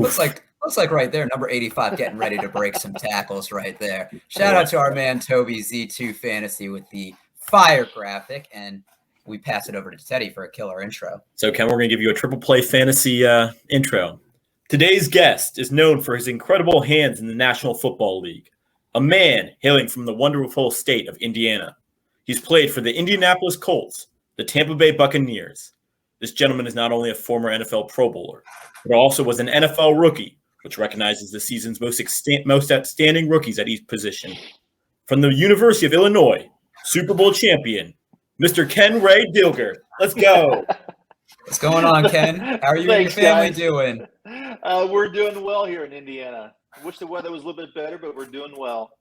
Looks like right there, number 85 getting ready to break some tackles right there. Shout out to our man Toby Z2 Fantasy with the fire graphic, and we pass it over to Teddy for a killer intro. So, Ken, we're going to give you a triple play fantasy intro. Today's guest is known for his incredible hands in the National Football League, a man hailing from the wonderful state of Indiana. He's played for the Indianapolis Colts, the Tampa Bay Buccaneers. This gentleman is not only a former NFL Pro Bowler, but also was an NFL rookie, which recognizes the season's most outstanding rookies at each position. From the University of Illinois, Super Bowl champion, Mr. Ken Ray Dilger. Let's go. What's going on, Ken? How are you and your family doing? We're doing well here in Indiana. Wish the weather was a little bit better, but we're doing well.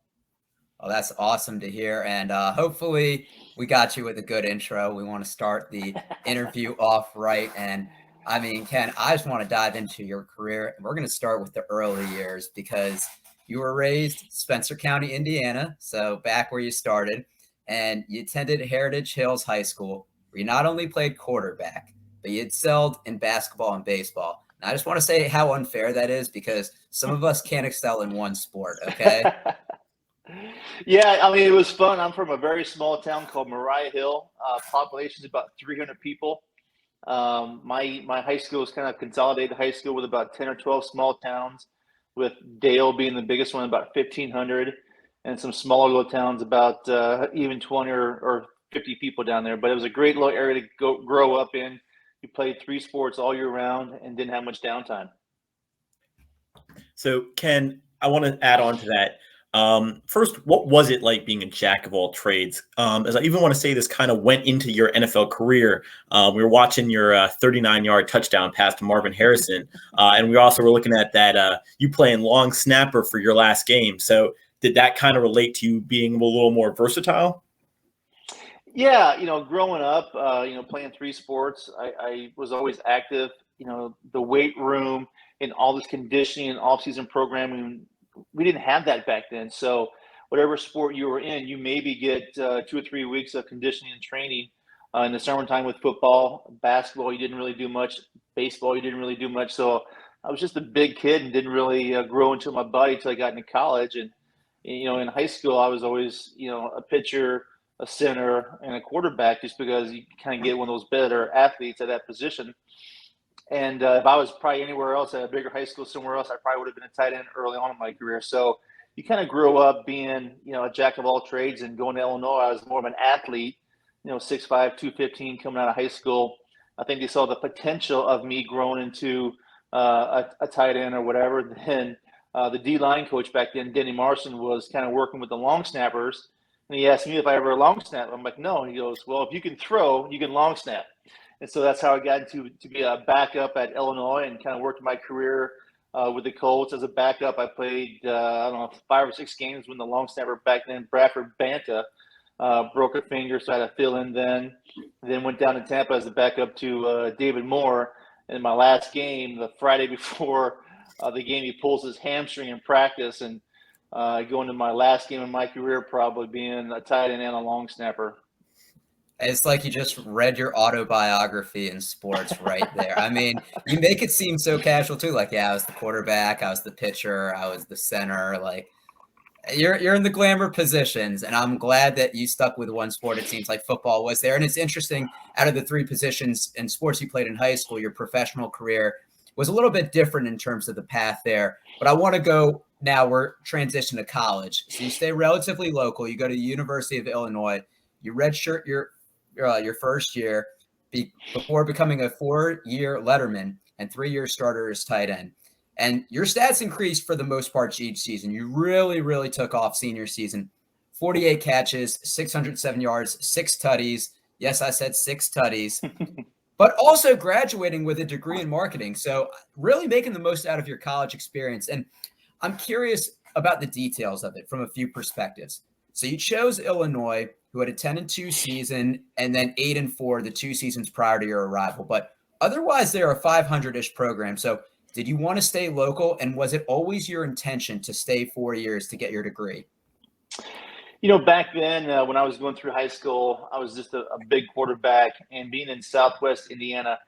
Oh, that's awesome to hear. And hopefully we got you with a good intro. We want to start the interview off right. And I mean, Ken, I just want to dive into your career. We're going to start with the early years because you were raised Spencer County, Indiana. So back where you started, and you attended Heritage Hills High School, where you not only played quarterback, but you excelled in basketball and baseball. And I just want to say how unfair that is because some of us can't excel in one sport. Okay. Yeah, I mean, it was fun. I'm from a very small town called Mariah Hill. Population is about 300 people. My high school is kind of consolidated high school with about 10 or 12 small towns, with Dale being the biggest one, about 1,500, and some smaller little towns, about even 20 or 50 people down there. But it was a great little area to grow up in. You played 3 sports all year round and didn't have much downtime. So, Ken, I want to add on to that. First, what was it like being a jack of all trades? As I even want to say this kind of went into your NFL career. We were watching your 39-yard touchdown pass to Marvin Harrison. And we also were looking at that you playing long snapper for your last game. So did that kind of relate to you being a little more versatile? Yeah, growing up, playing 3 sports, I was always active. The weight room and all this conditioning and off-season programming, we didn't have that back then. So whatever sport you were in, you maybe get 2 or 3 weeks of conditioning and training. In the summertime with football, basketball, you didn't really do much. Baseball, you didn't really do much. So I was just a big kid and didn't really grow into my body until I got into college. And, in high school, I was always, a pitcher, a center, and a quarterback, just because you kind of get one of those better athletes at that position. And if I was probably anywhere else, at a bigger high school somewhere else, I probably would have been a tight end early on in my career. So you kind of grew up being, a jack of all trades. And going to Illinois, I was more of an athlete, 6'5", 215 coming out of high school. I think they saw the potential of me growing into a tight end or whatever. Then the D-line coach back then, Denny Marson, was kind of working with the long snappers. And he asked me if I ever long snap. I'm like, no. And he goes, well, if you can throw, you can long snap. And so that's how I got to be a backup at Illinois and kind of worked my career with the Colts as a backup. I played, 5 or 6 games when the long snapper back then, Bradford Banta, broke a finger, so I had to fill in then. Then went down to Tampa as a backup to David Moore. And in my last game, the Friday before the game, he pulls his hamstring in practice. And going to my last game of my career, probably being a tight end and a long snapper. It's like you just read your autobiography in sports right there. I mean, you make it seem so casual too. Like, yeah, I was the quarterback, I was the pitcher, I was the center. Like, you're in the glamour positions, and I'm glad that you stuck with one sport. It seems like football was there, and it's interesting. Out of the 3 positions and sports you played in high school, your professional career was a little bit different in terms of the path there. But I want to go now. We're transition to college, so you stay relatively local. You go to the University of Illinois. You redshirt your first year before becoming a 4-year letterman and 3-year starter as tight end. And your stats increased for the most part each season. You really, really took off senior season. 48 catches, 607 yards, 6 tutties. Yes, I said 6 tutties. But also graduating with a degree in marketing. So really making the most out of your college experience. And I'm curious about the details of it from a few perspectives. So you chose Illinois, who had a 10-2 season, and then 8-4 the 2 seasons prior to your arrival. But otherwise, they're a 500-ish program. So did you want to stay local, and was it always your intention to stay 4 years to get your degree? Back then when I was going through high school, I was just a big quarterback, and being in Southwest Indiana,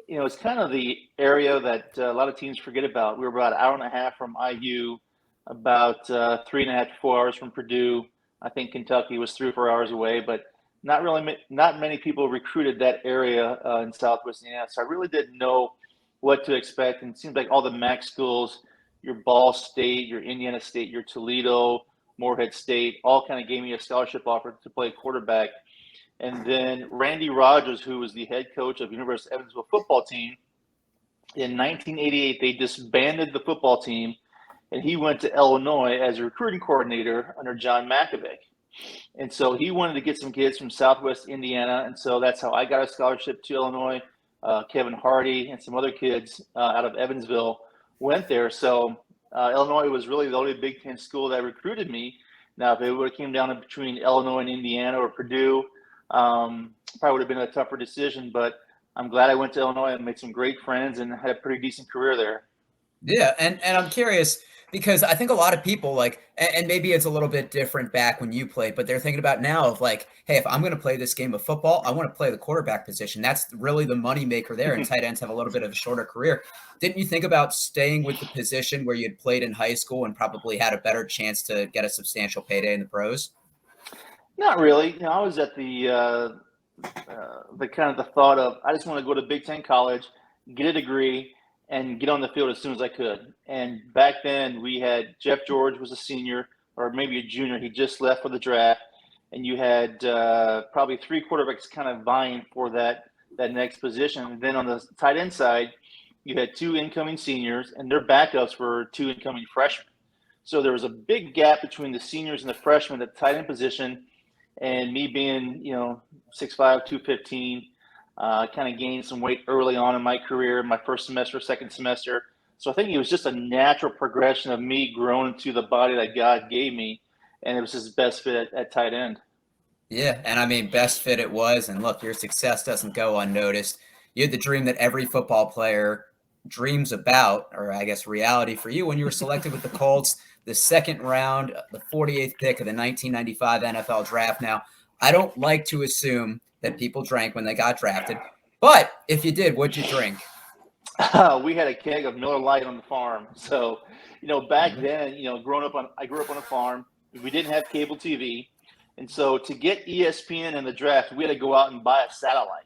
It's kind of the area that a lot of teams forget about. We were about an hour and a half from IU, about 3.5 to 4 hours from Purdue. I think Kentucky was 3 or 4 hours away, but not many people recruited that area in Southwest Indiana. So I really didn't know what to expect. And it seems like all the MAC schools, your Ball State, your Indiana State, your Toledo, Morehead State, all kind of gave me a scholarship offer to play quarterback. And then Randy Rogers, who was the head coach of University of Evansville football team, in 1988, they disbanded the football team, and he went to Illinois as a recruiting coordinator under John Makovic. And so he wanted to get some kids from Southwest Indiana, and so that's how I got a scholarship to Illinois. Kevin Hardy and some other kids out of Evansville went there. So Illinois was really the only Big Ten school that recruited me. Now, if it would have came down to between Illinois and Indiana or Purdue, probably would have been a tougher decision. But I'm glad I went to Illinois and made some great friends and had a pretty decent career there. Yeah, and I'm curious because I think a lot of people and maybe it's a little bit different back when you played, but they're thinking about now of hey, if I'm going to play this game of football, I want to play the quarterback position. That's really the money maker there, and tight ends have a little bit of a shorter career. Didn't you think about staying with the position where you had played in high school and probably had a better chance to get a substantial payday in the pros? Not really. I was at the kind of the thought of I just want to go to Big Ten college, get a degree, and get on the field as soon as I could. And back then we had Jeff George was a senior or maybe a junior. He just left for the draft. And you had probably 3 quarterbacks kind of vying for that next position. And then on the tight end side, you had 2 incoming seniors, and their backups were 2 incoming freshmen. So there was a big gap between the seniors and the freshmen at the tight end position. And me being, 6'5", 215, kind of gained some weight early on in my career, my first semester, second semester. So I think it was just a natural progression of me growing into the body that God gave me, and it was his best fit at tight end. Yeah, and I mean, best fit it was. And look, your success doesn't go unnoticed. You had the dream that every football player dreams about, or I guess reality for you, when you were selected with the Colts, the second round, the 48th pick of the 1995 NFL draft. Now, I don't like to assume that people drank when they got drafted, but if you did, what'd you drink? We had a keg of Miller Lite on the farm. So, back then, I grew up on a farm. We didn't have cable TV. And so to get ESPN in the draft, we had to go out and buy a satellite.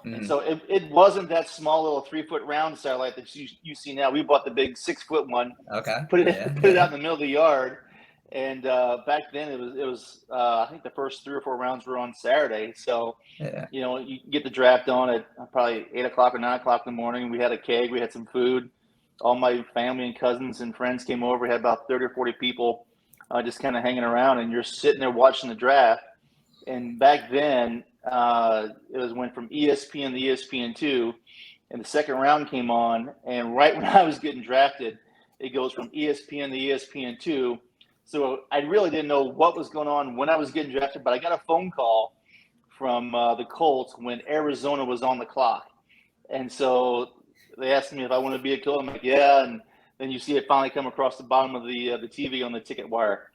And so it wasn't that small little 3-foot round satellite that you see now. We bought the big 6-foot one. Okay. Put it out in the middle of the yard. And back then it was I think the first 3 or 4 rounds were on Saturday. So you get the draft on at probably 8 o'clock or 9 o'clock in the morning. We had a keg. We had some food. All my family and cousins and friends came over. We had about 30 or 40 people just kind of hanging around, and you're sitting there watching the draft. And back then, it went from ESPN to ESPN2, and the second round came on. And right when I was getting drafted, it goes from ESPN to ESPN2. So I really didn't know what was going on when I was getting drafted, but I got a phone call from the Colts when Arizona was on the clock. And so they asked me if I wanted to be a Colt. I'm like, yeah. And then you see it finally come across the bottom of the TV on the ticket wire.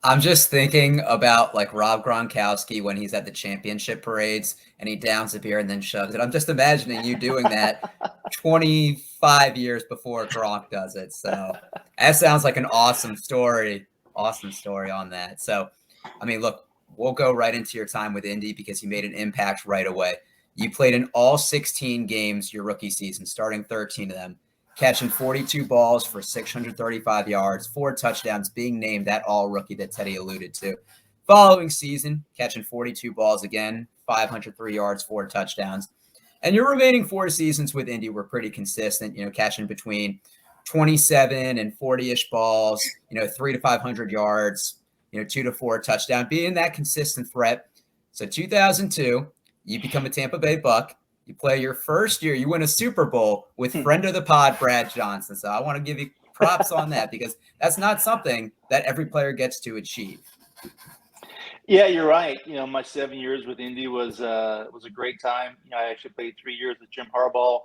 I'm just thinking about Rob Gronkowski when he's at the championship parades and he downs a beer and then shoves it. I'm just imagining you doing that 25 years before Gronk does it. So that sounds like an awesome story. Awesome story on that. So, I mean, look, we'll go right into your time with Indy because you made an impact right away. You played in all 16 games your rookie season, starting 13 of them, catching 42 balls for 635 yards, 4 touchdowns, being named that all-rookie that Teddy alluded to. Following season, catching 42 balls again, 503 yards, 4 touchdowns. And your remaining 4 seasons with Indy were pretty consistent, catching between 27 and 40-ish balls, 300 to 500 yards, 2 to 4 touchdown, being that consistent threat. So 2002, you become a Tampa Bay Buc. You play your first year. You win a Super Bowl with friend of the pod, Brad Johnson. So I want to give you props on that because that's not something that every player gets to achieve. Yeah, you're right. My 7 years with Indy was a great time. I actually played 3 years with Jim Harbaugh,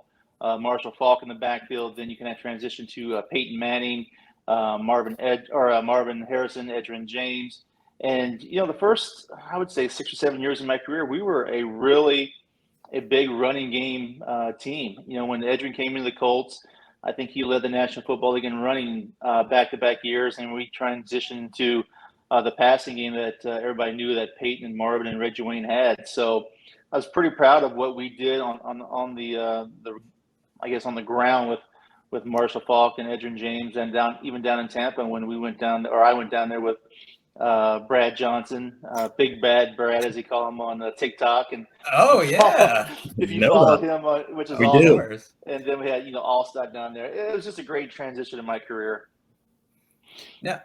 Marshall Faulk in the backfield. Then you can transition to Peyton Manning, Marvin Harrison, Edgerrin James. And, the first, I would say 6 or 7 years of my career, we were a really a big running game team. When Edgerrin came into the Colts, I think he led the National Football League in running back-to-back years, and we transitioned to the passing game that everybody knew that Peyton and Marvin and Reggie Wayne had. So I was pretty proud of what we did on the I guess on the ground with Marshall Faulk and Edgerrin James, and even down in Tampa when we went down, or I went down there with Brad Johnson, Big Bad Brad, as he call him on TikTok. And if you follow him, which is awesome. And then we had Allstott down there. It was just a great transition in my career. Yeah.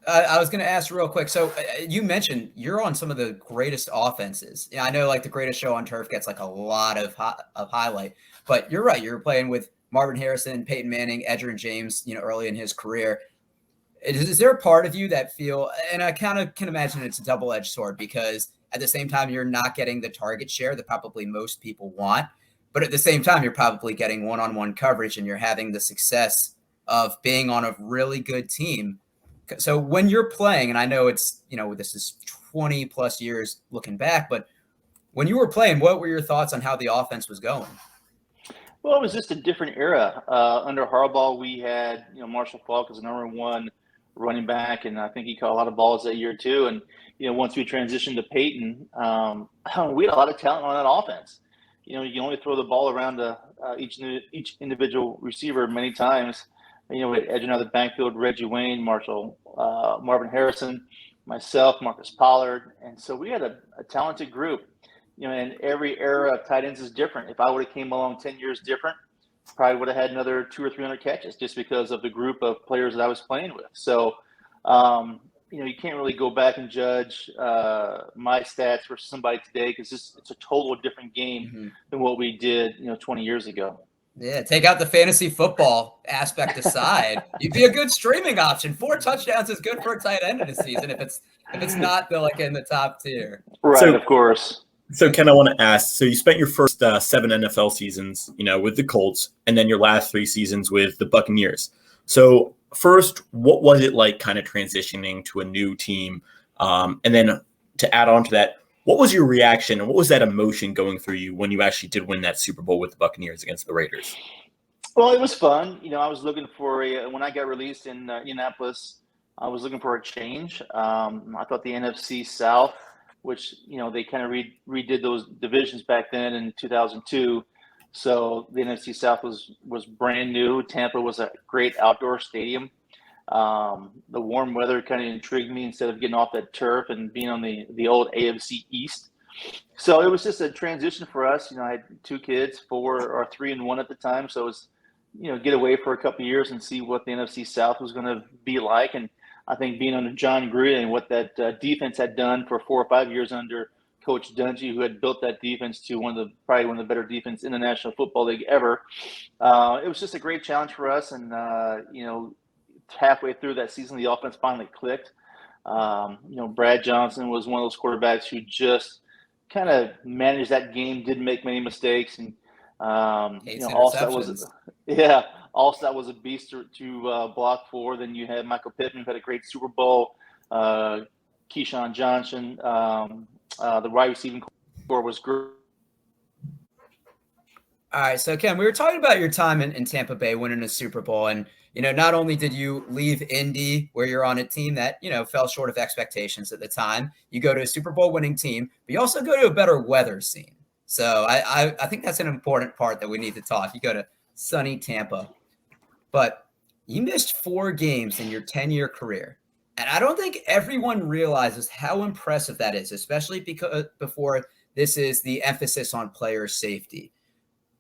I was going to ask real quick. So you mentioned you're on some of the greatest offenses. I know like the Greatest Show on Turf gets like a lot of highlight, but you're right. You're playing with Marvin Harrison, Peyton Manning, Edgerrin James, early in his career. Is there a part of you that feel, and I kind of can imagine it's a double-edged sword, because at the same time, you're not getting the target share that probably most people want, but at the same time, you're probably getting one-on-one coverage and you're having the success of being on a really good team. So when you're playing, and I know it's, this is 20 plus years looking back, but when you were playing, what were your thoughts on how the offense was going? Well, it was just a different era. Under Harbaugh, we had, Marshall Faulk as the number one running back, and I think he caught a lot of balls that year too. And, once we transitioned to Peyton, we had a lot of talent on that offense. You can only throw the ball around to each individual receiver many times. We had Edgerrin out of the backfield, Reggie Wayne, Marvin Harrison, myself, Marcus Pollard. And so we had a talented group. And every era of tight ends is different. If I would have came along 10 years different, probably would have had another 200 or 300 catches just because of the group of players that I was playing with. So, you can't really go back and judge my stats versus somebody today, because it's a total different game than what we did, 20 years ago. Yeah, take out the fantasy football aspect aside, you'd be a good streaming option. 4 touchdowns is good for a tight end in a season if it's not in the top tier. Right, of course. So, Ken, I want to ask, so you spent your first 7 NFL seasons, with the Colts, and then your last 3 seasons with the Buccaneers. So first, what was it like kind of transitioning to a new team? And then to add on to that, what was your reaction and what was that emotion going through you when you actually did win that Super Bowl with the Buccaneers against the Raiders? Well, it was fun. I was looking for when I got released in Indianapolis, I was looking for a change. I thought the NFC South, which, they kind of redid those divisions back then in 2002. So the NFC South was brand new. Tampa was a great outdoor stadium. The warm weather kind of intrigued me instead of getting off that turf and being on the old AFC East. So it was just a transition for us. I had 2 kids, 3 and 1 at the time. So it was, get away for a couple of years and see what the NFC South was going to be like. And I think being under John Gruden and what that defense had done for 4 or 5 years under Coach Dungy, who had built that defense to probably one of the better defense in the National Football League ever. It was just a great challenge for us. And, halfway through that season, the offense finally clicked. Brad Johnson was one of those quarterbacks who just kind of managed that game, didn't make many mistakes. And, Allstott was a beast to block for. Then you had Michael Pittman, who had a great Super Bowl. Keyshawn Johnson, the wide receiving core was great. All right, so Ken, we were talking about your time in Tampa Bay winning a Super Bowl, and not only did you leave Indy, where you're on a team that fell short of expectations at the time, you go to a Super Bowl winning team, but you also go to a better weather scene. So I think that's an important part that we need to talk. You go to sunny Tampa, but you missed 4 games in your 10-year career, and I don't think everyone realizes how impressive that is, especially because before this is the emphasis on player safety.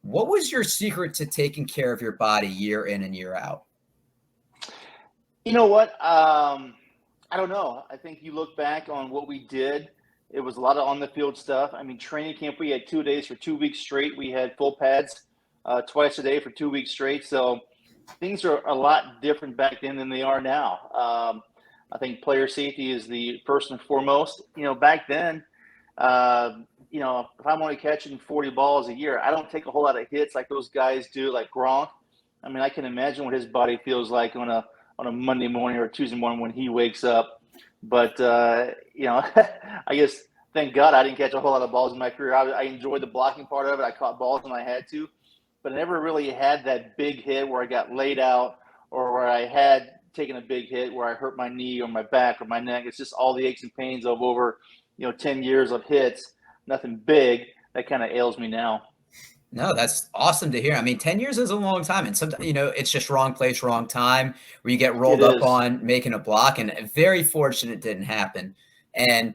What was your secret to taking care of your body year in and year out? You know what? I don't know. I think you look back on what we did. It was a lot of on-the-field stuff. I mean, training camp, we had 2 days for 2 weeks straight. We had full pads twice a day for 2 weeks straight. So things are a lot different back then than they are now. I think player safety is the first and foremost. Back then, if I'm only catching 40 balls a year, I don't take a whole lot of hits like those guys do, like Gronk. I mean, I can imagine what his body feels like on a Monday morning or a Tuesday morning when he wakes up. But, I guess thank God I didn't catch a whole lot of balls in my career. I enjoyed the blocking part of it. I caught balls when I had to, but I never really had that big hit where I got laid out or where I had taken a big hit where I hurt my knee or my back or my neck. It's just all the aches and pains of over, 10 years of hits, nothing big. That kind of ails me now. No, that's awesome to hear. I mean, 10 years is a long time. And sometimes, it's just wrong place, wrong time where you get rolled up on making a block. And very fortunate it didn't happen. And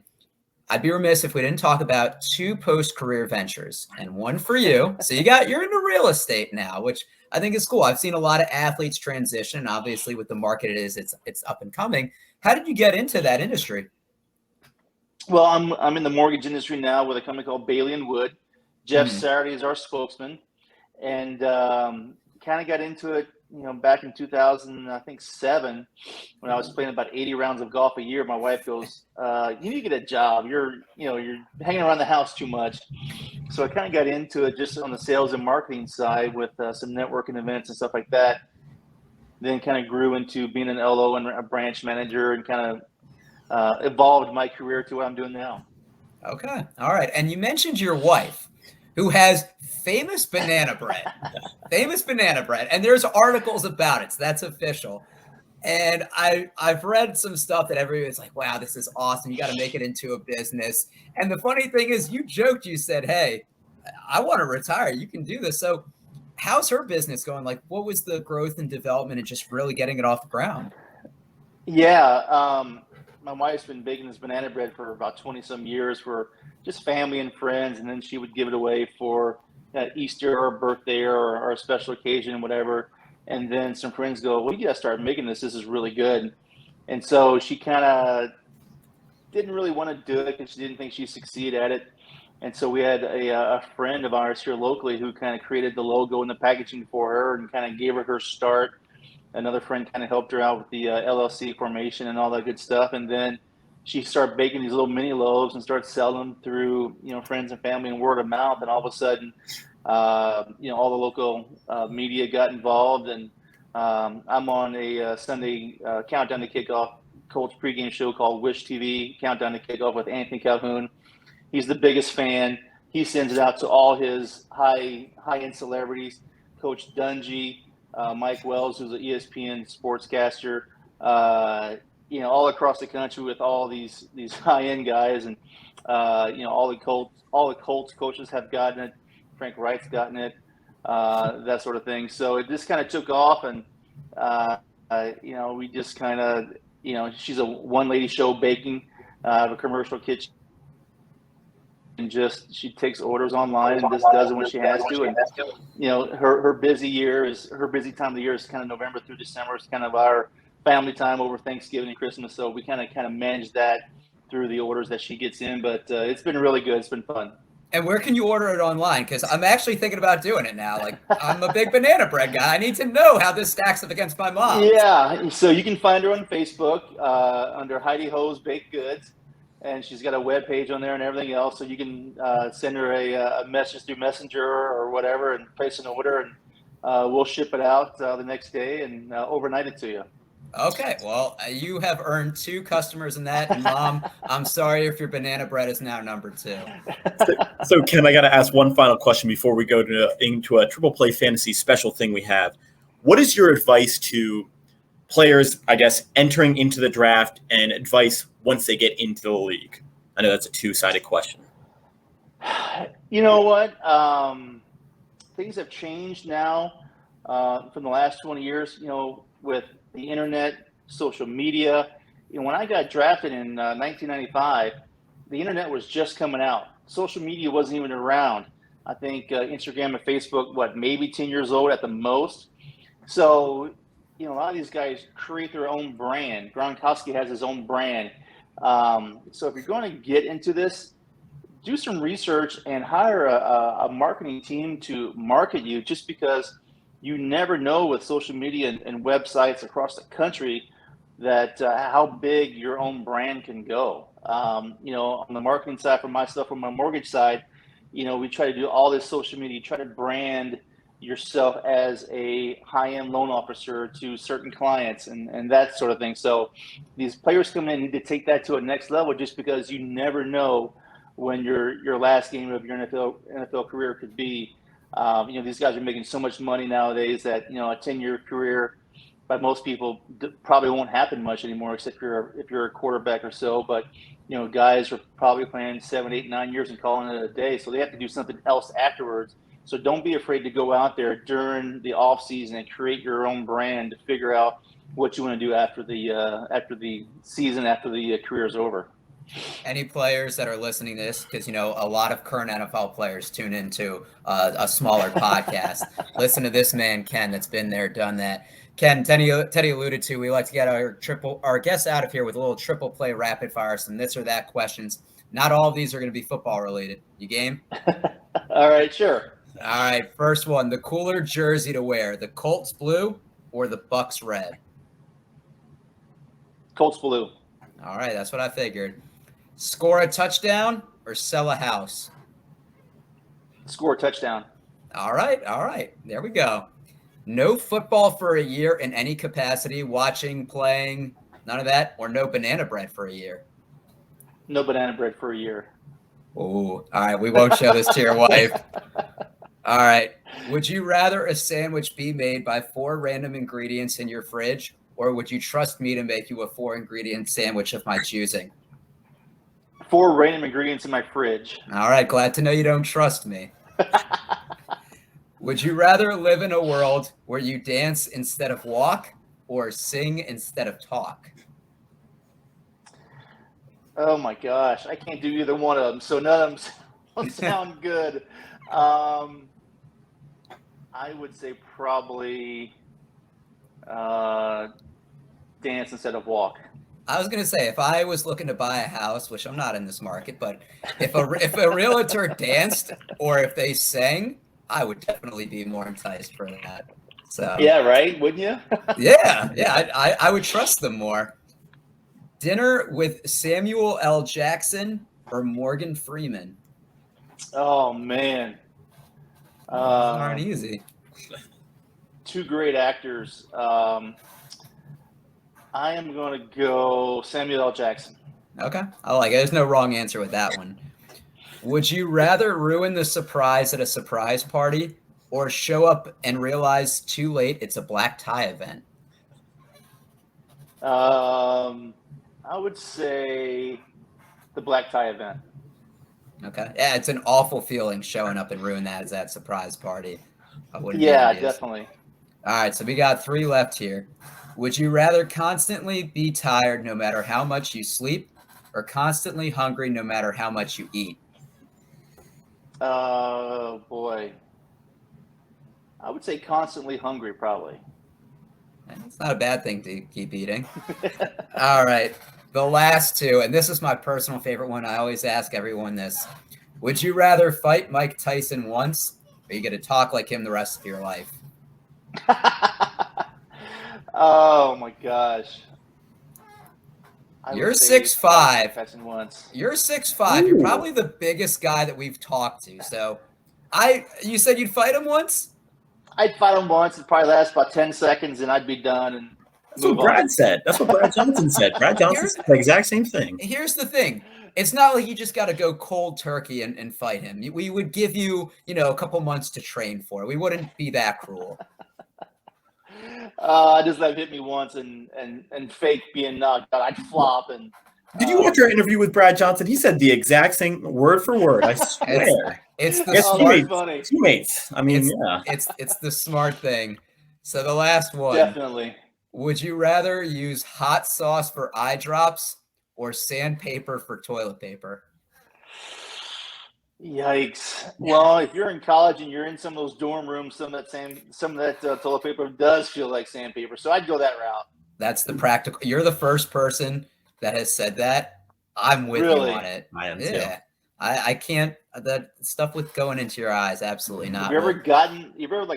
I'd be remiss if we didn't talk about 2 post-career ventures and one for you. So you're into real estate now, which I think is cool. I've seen a lot of athletes transition. Obviously, with the market it is, it's up and coming. How did you get into that industry? Well, I'm in the mortgage industry now with a company called Bailey & Wood. Jeff Saturday is our spokesman, and kind of got into it, back in 2007 when I was playing about 80 rounds of golf a year. My wife goes, "You need to get a job. You're hanging around the house too much." So I kind of got into it just on the sales and marketing side with some networking events and stuff like that. Then kind of grew into being an LO and a branch manager, and kind of evolved my career to what I'm doing now. Okay. All right. And you mentioned your wife, who has famous banana bread, and there's articles about it. So that's official. And I've read some stuff that everybody's like, wow, this is awesome. You got to make it into a business. And the funny thing is you joked, you said, hey, I want to retire. You can do this. So how's her business going? Like, what was the growth and development and just really getting it off the ground? Yeah. My wife's been baking this banana bread for about 20 some years for just family and friends. And then she would give it away for Easter or a birthday or a special occasion and whatever. And then some friends go, well, you got to start making this. This is really good. And so she kind of didn't really want to do it because she didn't think she'd succeed at it. And so we had a friend of ours here locally who kind of created the logo and the packaging for her and kind of gave her start. Another friend kind of helped her out with the LLC formation and all that good stuff. And then she started baking these little mini loaves and started selling them through, friends and family and word of mouth. And all of a sudden, all the local media got involved. And I'm on a Sunday countdown to kickoff Colts pregame show called Wish TV, Countdown to Kickoff with Anthony Calhoun. He's the biggest fan. He sends it out to all his high-end celebrities, Coach Dungy, Mike Wells, who's an ESPN sportscaster, all across the country with all these high-end guys, and all the Colts coaches have gotten it. Frank Wright's gotten it, that sort of thing. So it just kind of took off, and we just kind of, she's a one-lady show baking, a commercial kitchen. And just she takes orders online and just does it when she has to. And her busy time of the year is kind of November through December. It's kind of our family time over Thanksgiving and Christmas. So we kind of manage that through the orders that she gets in. But it's been really good. It's been fun. And where can you order it online? Because I'm actually thinking about doing it now. Like, I'm a big banana bread guy. I need to know how this stacks up against my mom. Yeah. So you can find her on Facebook under Heidi Ho's Baked Goods. And she's got a web page on there and everything else. So you can send her a message through Messenger or whatever and place an order, and we'll ship it out the next day and overnight it to you. Okay. Well, you have earned 2 customers in that. And Mom, I'm sorry if your banana bread is now number 2. So Ken, I got to ask one final question before we go into a triple play fantasy special thing we have. What is your advice to players, I guess, entering into the draft, and advice once they get into the league? I know that's a 2-sided question. You know what? Things have changed now from the last 20 years, with the internet, social media. When I got drafted in 1995, the internet was just coming out. Social media wasn't even around. I think Instagram and Facebook, maybe 10 years old at the most. So, a lot of these guys create their own brand. Gronkowski has his own brand. So if you're going to get into this, do some research and hire a marketing team to market you, just because you never know with social media and websites across the country that how big your own brand can go. On the marketing side for my stuff, on my mortgage side, we try to do all this social media, try to brand yourself as a high-end loan officer to certain clients and that sort of thing. So these players come in and need to take that to a next level, just because you never know when your last game of your NFL career could be. These guys are making so much money nowadays that a 10-year career by most people probably won't happen much anymore, except if you're a quarterback or so. But guys are probably playing 7, 8, 9 years and calling it a day, so they have to do something else afterwards. So don't be afraid to go out there during the off season and create your own brand to figure out what you want to do after the season, after the career is over. Any players that are listening to this, because a lot of current NFL players tune into a smaller podcast. Listen to this man, Ken, that's been there, done that. Ken, Teddy alluded to, we like to get our guests out of here with a little triple play rapid fire, some this or that questions. Not all of these are going to be football related. You game? All right, sure. All right, first one, the cooler jersey to wear, the Colts blue or the Bucs red? Colts blue. All right, that's what I figured. Score a touchdown or sell a house? Score a touchdown. All right. There we go. No football for a year in any capacity, watching, playing, none of that, or no banana bread for a year? No banana bread for a year. Oh, all right. We won't show this to your wife. All right. Would you rather a sandwich be made by 4 random ingredients in your fridge, or would you trust me to make you a 4-ingredient sandwich of my choosing? 4 random ingredients in my fridge. All right. Glad to know you don't trust me. Would you rather live in a world where you dance instead of walk or sing instead of talk? Oh my gosh, I can't do either one of them, so none of them don't sound good. I would say probably dance instead of walk. I was going to say, if I was looking to buy a house, which I'm not in this market, but if a realtor danced or if they sang, I would definitely be more enticed for that. So yeah, right? Wouldn't you? yeah, I would trust them more. Dinner with Samuel L. Jackson or Morgan Freeman? Oh man, aren't easy. 2 great actors. I am going to go Samuel L. Jackson. Okay, I like it. There's no wrong answer with that one. Would you rather ruin the surprise at a surprise party or show up and realize too late it's a black tie event? I would say the black tie event. Okay. Yeah, it's an awful feeling showing up and ruin that as that surprise party. Yeah, definitely. All right, so we got 3 left here. Would you rather constantly be tired no matter how much you sleep or constantly hungry no matter how much you eat? Oh, boy. I would say constantly hungry, probably. It's not a bad thing to keep eating. All right. The last 2, and this is my personal favorite one. I always ask everyone this. Would you rather fight Mike Tyson once, or you get to talk like him the rest of your life? Oh, my gosh. You're 6'5". Tyson once. You're 6'5". You're probably the biggest guy that we've talked to. So you said you'd fight him once? I'd fight him once. It'd probably last about 10 seconds, and I'd be done. And that's what Brad said. That's what Brad Johnson said. Brad Johnson said the exact same thing. Here's the thing. It's not like you just got to go cold turkey and fight him. We would give you, a couple months to train for it. We wouldn't be that cruel. I just let him hit me once and fake being knocked out. I'd flop. And did you watch our interview with Brad Johnson? He said the exact same word for word. I swear. It's the smart funny. Teammates. I mean, yeah. It's the smart thing. So the last one. Definitely. Would you rather use hot sauce for eye drops or sandpaper for toilet paper? Yikes. Well, if you're in college and you're in some of those dorm rooms, some of that toilet paper does feel like sandpaper. So I'd go that route. That's the practical. You're the first person that has said that. I'm with you on it. I am too. I can't. That stuff with going into your eyes, absolutely not. Have you ever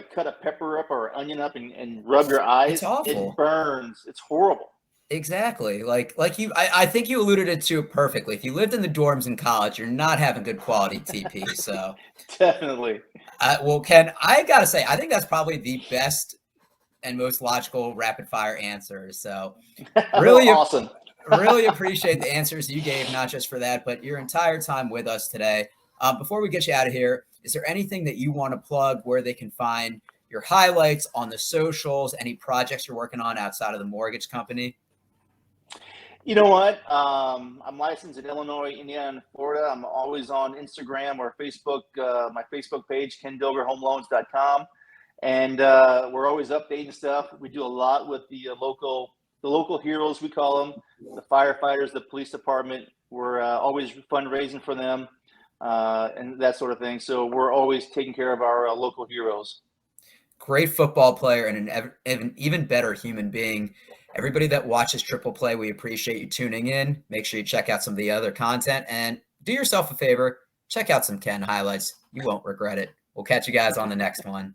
cut a pepper up or onion up and rub your eyes? It's awful. It burns. It's horrible. Exactly. Like you, I think you alluded to it perfectly. If you lived in the dorms in college, you're not having good quality TP. So definitely. Well, Ken, I gotta say, I think that's probably the best and most logical rapid fire answer. So really awesome. really appreciate the answers you gave, not just for that, but your entire time with us today. Before we get you out of here, is there anything that you want to plug where they can find your highlights on the socials, any projects you're working on outside of the mortgage company? You know what? I'm licensed in Illinois, Indiana, and Florida. I'm always on Instagram or Facebook, my Facebook page, KenDilgerHomeLoans.com. And we're always updating stuff. We do a lot with the local heroes, we call them, the firefighters, the police department. We're always fundraising for them and that sort of thing. So we're always taking care of our local heroes. Great football player and an even better human being. Everybody that watches Triple Play, we appreciate you tuning in. Make sure you check out some of the other content and do yourself a favor. Check out some Ken highlights. You won't regret it. We'll catch you guys on the next one.